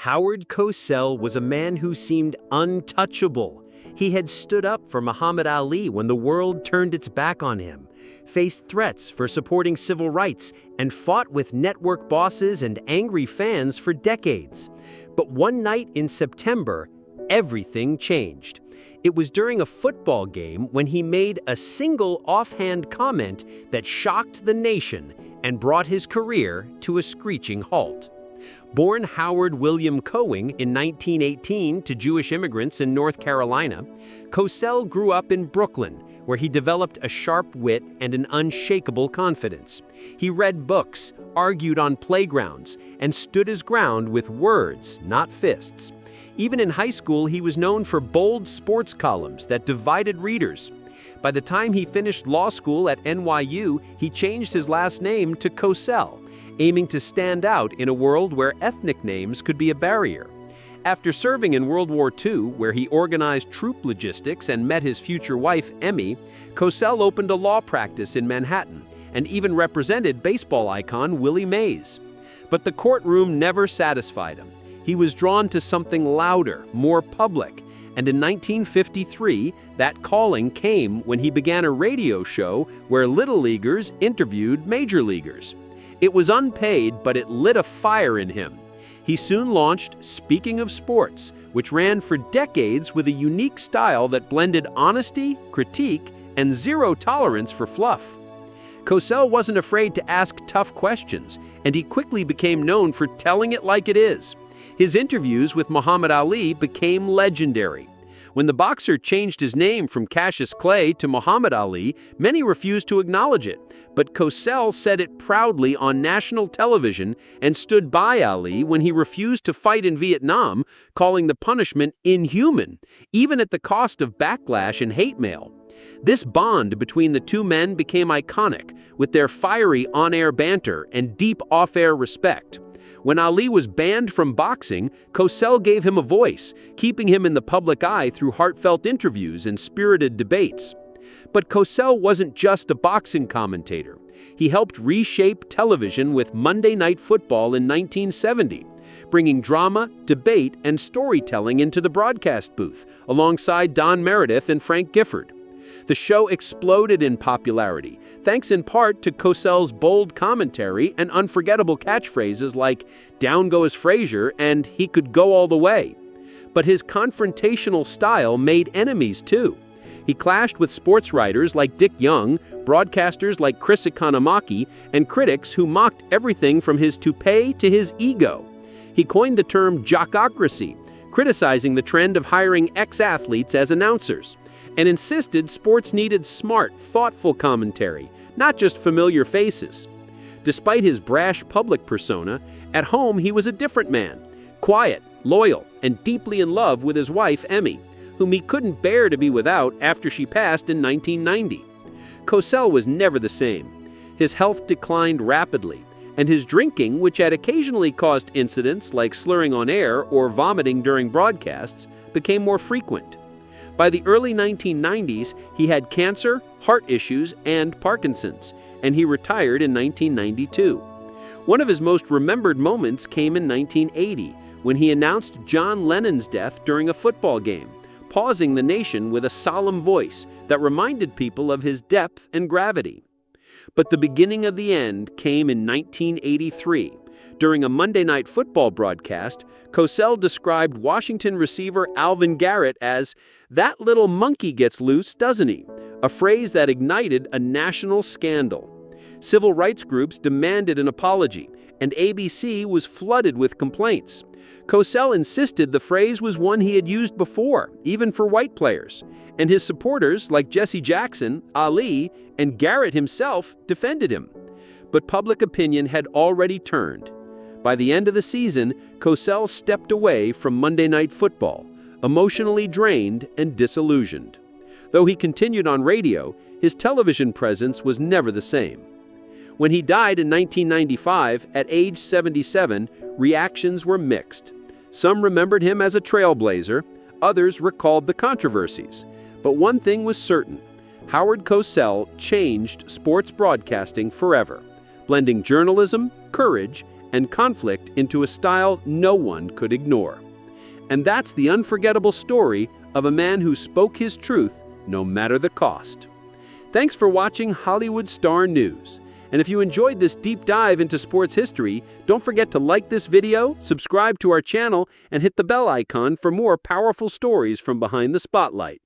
Howard Cosell was a man who seemed untouchable. He had stood up for Muhammad Ali when the world turned its back on him, faced threats for supporting civil rights, and fought with network bosses and angry fans for decades. But one night in September, everything changed. It was during a football game when he made a single offhand comment that shocked the nation and brought his career to a screeching halt. Born Howard William Coing in 1918 to Jewish immigrants in North Carolina, Cosell grew up in Brooklyn, where he developed a sharp wit and an unshakable confidence. He read books, argued on playgrounds, and stood his ground with words, not fists. Even in high school, he was known for bold sports columns that divided readers. By the time he finished law school at NYU, he changed his last name to Cosell, aiming to stand out in a world where ethnic names could be a barrier. After serving in World War II, where he organized troop logistics and met his future wife, Emmy, Cosell opened a law practice in Manhattan and even represented baseball icon Willie Mays. But the courtroom never satisfied him. He was drawn to something louder, more public, and in 1953, that calling came when he began a radio show where little leaguers interviewed major leaguers. It was unpaid, but it lit a fire in him. He soon launched Speaking of Sports, which ran for decades with a unique style that blended honesty, critique, and zero tolerance for fluff. Cosell wasn't afraid to ask tough questions, and he quickly became known for telling it like it is. His interviews with Muhammad Ali became legendary. When the boxer changed his name from Cassius Clay to Muhammad Ali, many refused to acknowledge it, but Cosell said it proudly on national television and stood by Ali when he refused to fight in Vietnam, calling the punishment inhuman, even at the cost of backlash and hate mail. This bond between the two men became iconic, with their fiery on-air banter and deep off-air respect. When Ali was banned from boxing, Cosell gave him a voice, keeping him in the public eye through heartfelt interviews and spirited debates. But Cosell wasn't just a boxing commentator. He helped reshape television with Monday Night Football in 1970, bringing drama, debate, and storytelling into the broadcast booth, alongside Don Meredith and Frank Gifford. The show exploded in popularity, thanks in part to Cosell's bold commentary and unforgettable catchphrases like "Down goes Frazier" and "He could go all the way." But his confrontational style made enemies too. He clashed with sports writers like Dick Young, broadcasters like Chris Economaki, and critics who mocked everything from his toupee to his ego. He coined the term jockocracy, criticizing the trend of hiring ex-athletes as announcers, and insisted sports needed smart, thoughtful commentary, not just familiar faces. Despite his brash public persona, at home he was a different man, quiet, loyal, and deeply in love with his wife, Emmy, whom he couldn't bear to be without after she passed in 1990. Cosell was never the same. His health declined rapidly, and his drinking, which had occasionally caused incidents like slurring on air or vomiting during broadcasts, became more frequent. By the early 1990s, he had cancer, heart issues, and Parkinson's, and he retired in 1992. One of his most remembered moments came in 1980, when he announced John Lennon's death during a football game, pausing the nation with a solemn voice that reminded people of his depth and gravity. But the beginning of the end came in 1983. During a Monday Night Football broadcast, Cosell described Washington receiver Alvin Garrett as, "That little monkey gets loose, doesn't he?" a phrase that ignited a national scandal. Civil rights groups demanded an apology, and ABC was flooded with complaints. Cosell insisted the phrase was one he had used before, even for white players, and his supporters, like Jesse Jackson, Ali, and Garrett himself, defended him. But public opinion had already turned. By the end of the season, Cosell stepped away from Monday Night Football, emotionally drained and disillusioned. Though he continued on radio, his television presence was never the same. When he died in 1995, at age 77, reactions were mixed. Some remembered him as a trailblazer, others recalled the controversies. But one thing was certain: Howard Cosell changed sports broadcasting forever, blending journalism, courage, and conflict into a style no one could ignore. And that's the unforgettable story of a man who spoke his truth no matter the cost. Thanks for watching Hollywood Star News. And if you enjoyed this deep dive into sports history, don't forget to like this video, subscribe to our channel, and hit the bell icon for more powerful stories from behind the spotlight.